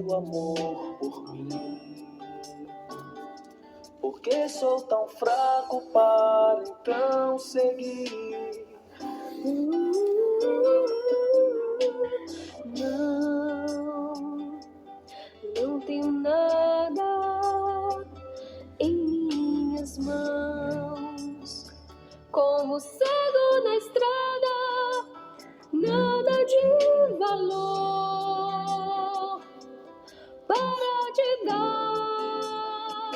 teu amor por mim. Porque sou tão fraco para então seguir. Não tenho nada em minhas mãos. Como cego na estrada, nada de valor para te dar.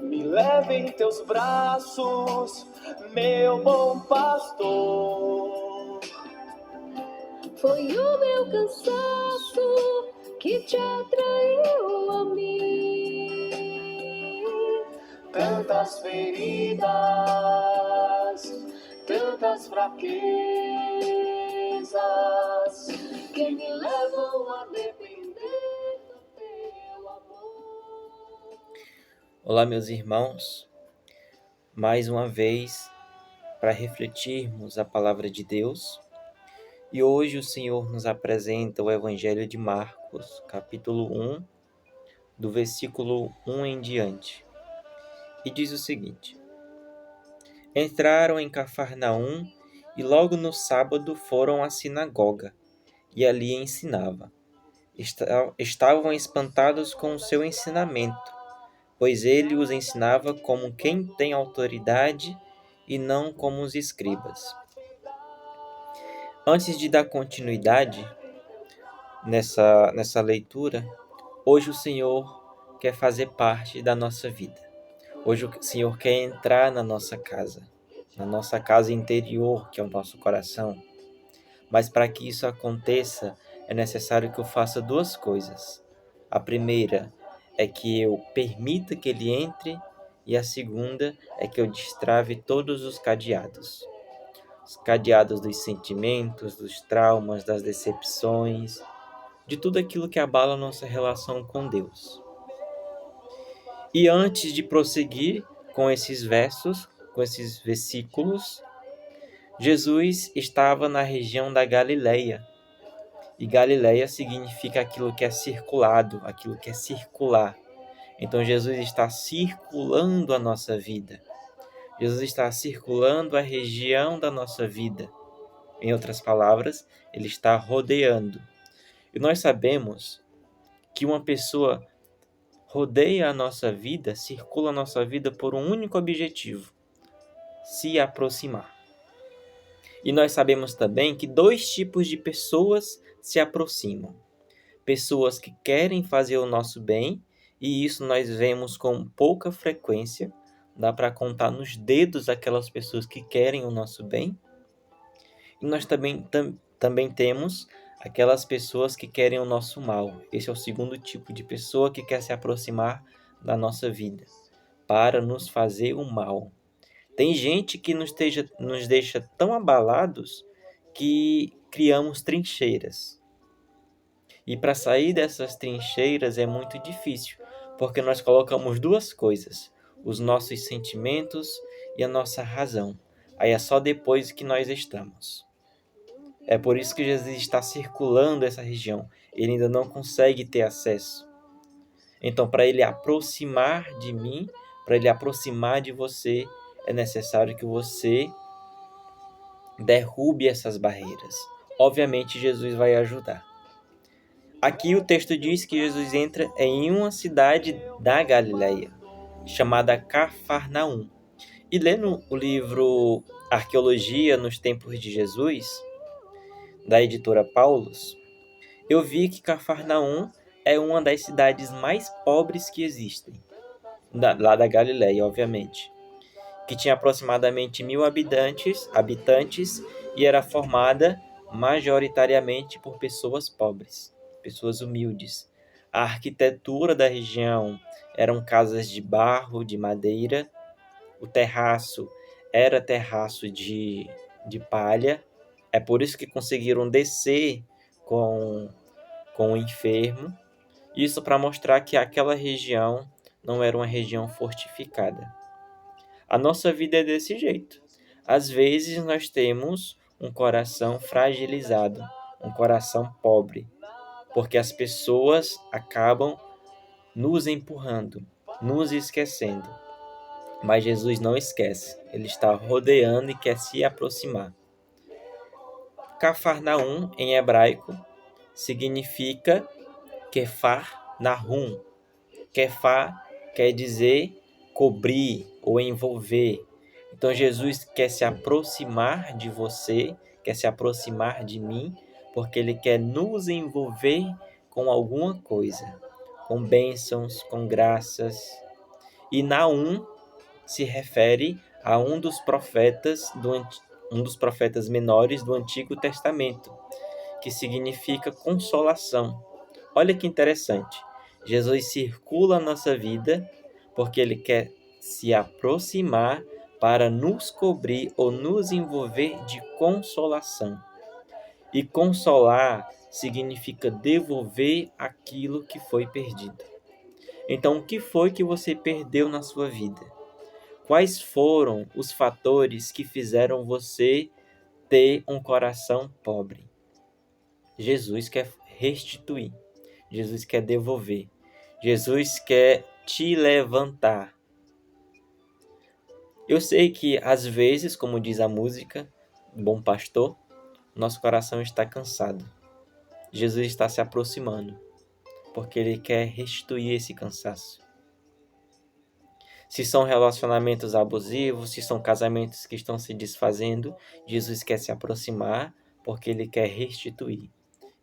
Me leve em teus braços, meu bom pastor. Foi o meu cansaço que te atraiu a mim. Tantas feridas, tantas fraquezas Que me levam a depender do teu amor. Olá, meus irmãos, mais uma vez para refletirmos a palavra de Deus. E hoje o Senhor nos apresenta o Evangelho de Marcos, capítulo 1, do versículo 1 em diante. E diz o seguinte: Entraram em Cafarnaum e logo no sábado foram à sinagoga, e ali ensinava. Estavam espantados com o seu ensinamento, pois ele os ensinava como quem tem autoridade e não como os escribas. Antes de dar continuidade nessa leitura, hoje o Senhor quer fazer parte da nossa vida. Hoje o Senhor quer entrar na nossa casa interior, que é o nosso coração. Mas para que isso aconteça, é necessário que eu faça duas coisas. A primeira é que eu permita que ele entre, e a segunda é que eu destrave todos os cadeados. Os cadeados dos sentimentos, dos traumas, das decepções, de tudo aquilo que abala a nossa relação com Deus. E antes de prosseguir com esses versos, com esses versículos, Jesus estava na região da Galileia. E Galileia significa aquilo que é circulado, aquilo que é circular. Então Jesus está circulando a nossa vida. Jesus está circulando a região da nossa vida. Em outras palavras, ele está rodeando. E nós sabemos que uma pessoa rodeia a nossa vida, circula a nossa vida por um único objetivo: se aproximar. E nós sabemos também que dois tipos de pessoas se aproximam. Pessoas que querem fazer o nosso bem, e isso nós vemos com pouca frequência. Dá para contar nos dedos aquelas pessoas que querem o nosso bem. E nós também temos aquelas pessoas que querem o nosso mal. Esse é o segundo tipo de pessoa que quer se aproximar da nossa vida, para nos fazer o mal. Tem gente que nos deixa tão abalados que criamos trincheiras. E para sair dessas trincheiras é muito difícil, porque nós colocamos duas coisas: os nossos sentimentos e a nossa razão. Aí é só depois que nós estamos. É por isso que Jesus está circulando essa região. Ele ainda não consegue ter acesso. Então, para ele aproximar de mim, para ele aproximar de você, é necessário que você derrube essas barreiras. Obviamente, Jesus vai ajudar. Aqui o texto diz que Jesus entra em uma cidade da Galileia, chamada Cafarnaum. E lendo o livro Arqueologia nos Tempos de Jesus, da editora Paulus, eu vi que Cafarnaum é uma das cidades mais pobres que existem, lá da Galileia, obviamente, que tinha aproximadamente 1.000 habitantes e era formada majoritariamente por pessoas pobres, pessoas humildes. A arquitetura da região eram casas de barro, de madeira, o terraço era terraço de palha. É por isso que conseguiram descer com o enfermo. Isso para mostrar que aquela região não era uma região fortificada. A nossa vida é desse jeito. Às vezes nós temos um coração fragilizado, um coração pobre. porque as pessoas acabam nos empurrando, nos esquecendo. Mas Jesus não esquece, ele está rodeando e quer se aproximar. Cafarnaum, em hebraico, significa Kefar Nahum. Kefar quer dizer cobrir ou envolver. Então Jesus quer se aproximar de você, quer se aproximar de mim, porque ele quer nos envolver com alguma coisa, com bênçãos, com graças. E Naum se refere a um dos profetas menores do Antigo Testamento, que significa consolação. Olha que interessante. Jesus circula a nossa vida porque ele quer se aproximar para nos cobrir ou nos envolver de consolação. E consolar significa devolver aquilo que foi perdido. Então, o que foi que você perdeu na sua vida? Quais foram os fatores que fizeram você ter um coração pobre? Jesus quer restituir. Jesus quer devolver. Jesus quer te levantar. Eu sei que às vezes, como diz a música, Bom Pastor, nosso coração está cansado. Jesus está se aproximando, porque ele quer restituir esse cansaço. Se são relacionamentos abusivos, se são casamentos que estão se desfazendo, Jesus quer se aproximar porque ele quer restituir,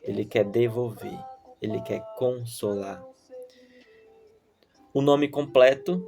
ele quer devolver, ele quer consolar. O nome completo,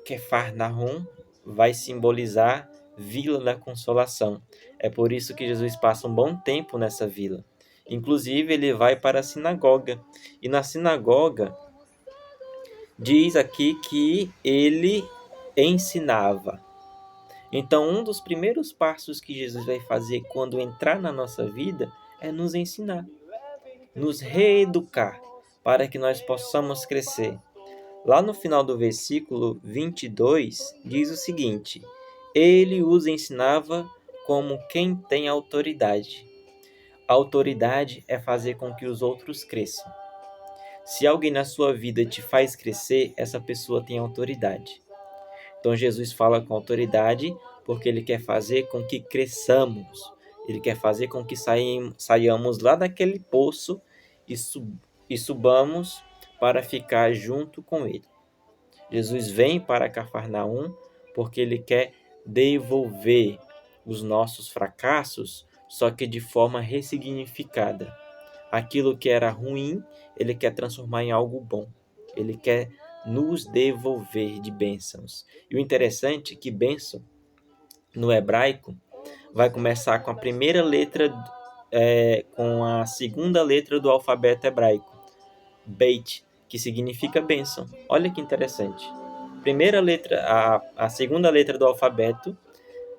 Cafarnaum, vai simbolizar Vila da Consolação. É por isso que Jesus passa um bom tempo nessa vila. Inclusive, ele vai para a sinagoga. E na sinagoga, diz aqui que ele ensinava. Então, um dos primeiros passos que Jesus vai fazer quando entrar na nossa vida é nos ensinar, nos reeducar, para que nós possamos crescer. Lá no final do versículo 22, diz o seguinte: ele os ensinava como quem tem autoridade. A autoridade é fazer com que os outros cresçam. Se alguém na sua vida te faz crescer, essa pessoa tem autoridade. Então Jesus fala com autoridade porque ele quer fazer com que cresçamos. Ele quer fazer com que saiamos lá daquele poço e subamos para ficar junto com ele. Jesus vem para Cafarnaum porque ele quer devolver os nossos fracassos, só que de forma ressignificada. Aquilo que era ruim, ele quer transformar em algo bom. Ele quer nos devolver de bênçãos. E o interessante é que bênção, no hebraico, vai começar com a primeira letra, com a segunda letra do alfabeto hebraico, Beit, que significa bênção. Olha que interessante. Primeira letra, a segunda letra do alfabeto,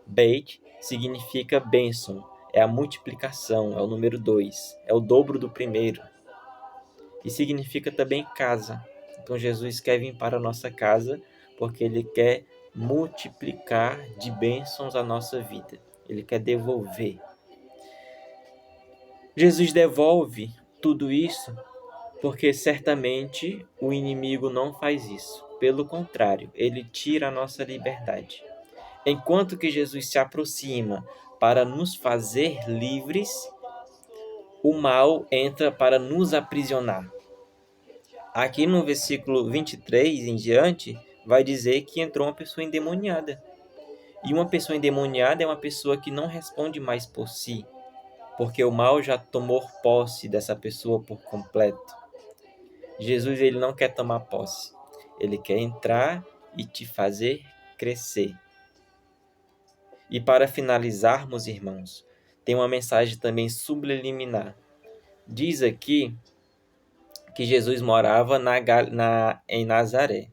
Beit, significa bênção. É a multiplicação, é o número 2, é o dobro do primeiro. E significa também casa. Então Jesus quer vir para a nossa casa porque ele quer multiplicar de bênçãos a nossa vida. Ele quer devolver. Jesus devolve tudo isso porque certamente o inimigo não faz isso. Pelo contrário, ele tira a nossa liberdade. Enquanto que Jesus se aproxima para nos fazer livres, o mal entra para nos aprisionar. Aqui no versículo 23 em diante, vai dizer que entrou uma pessoa endemoniada. E uma pessoa endemoniada é uma pessoa que não responde mais por si, porque o mal já tomou posse dessa pessoa por completo. Jesus, ele não quer tomar posse. Ele quer entrar e te fazer crescer. E para finalizarmos, irmãos, tem uma mensagem também subliminar. Diz aqui que Jesus morava em Nazaré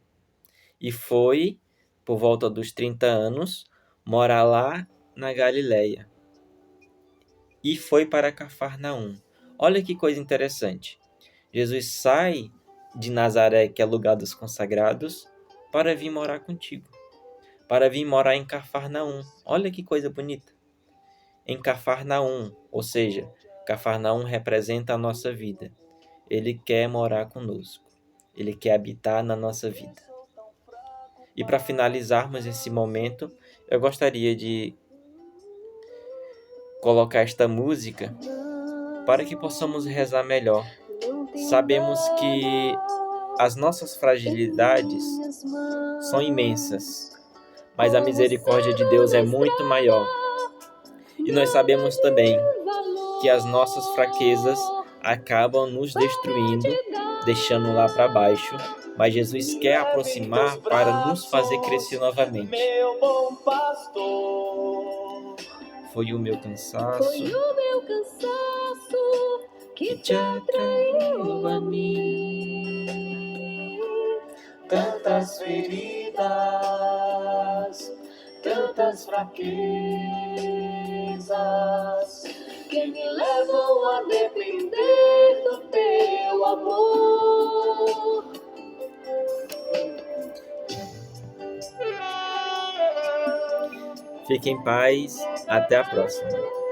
e foi, por volta dos 30 anos, morar lá na Galileia. E foi para Cafarnaum. Olha que coisa interessante. Jesus sai de Nazaré, que é lugar dos consagrados, para vir morar contigo. Para vir morar em Cafarnaum. Olha que coisa bonita. Em Cafarnaum, ou seja, Cafarnaum representa a nossa vida. Ele quer morar conosco. Ele quer habitar na nossa vida. E para finalizarmos esse momento, eu gostaria de colocar esta música para que possamos rezar melhor. Sabemos que as nossas fragilidades são imensas, mas a misericórdia de Deus é muito maior. E nós sabemos também que as nossas fraquezas acabam nos destruindo, deixando lá para baixo, mas Jesus quer aproximar para nos fazer crescer novamente. Meu bom pastor, Foi o meu cansaço que te atraiu a mim. tantas feridas, tantas fraquezas Que me levam a depender do teu amor. Fique em paz, até a próxima.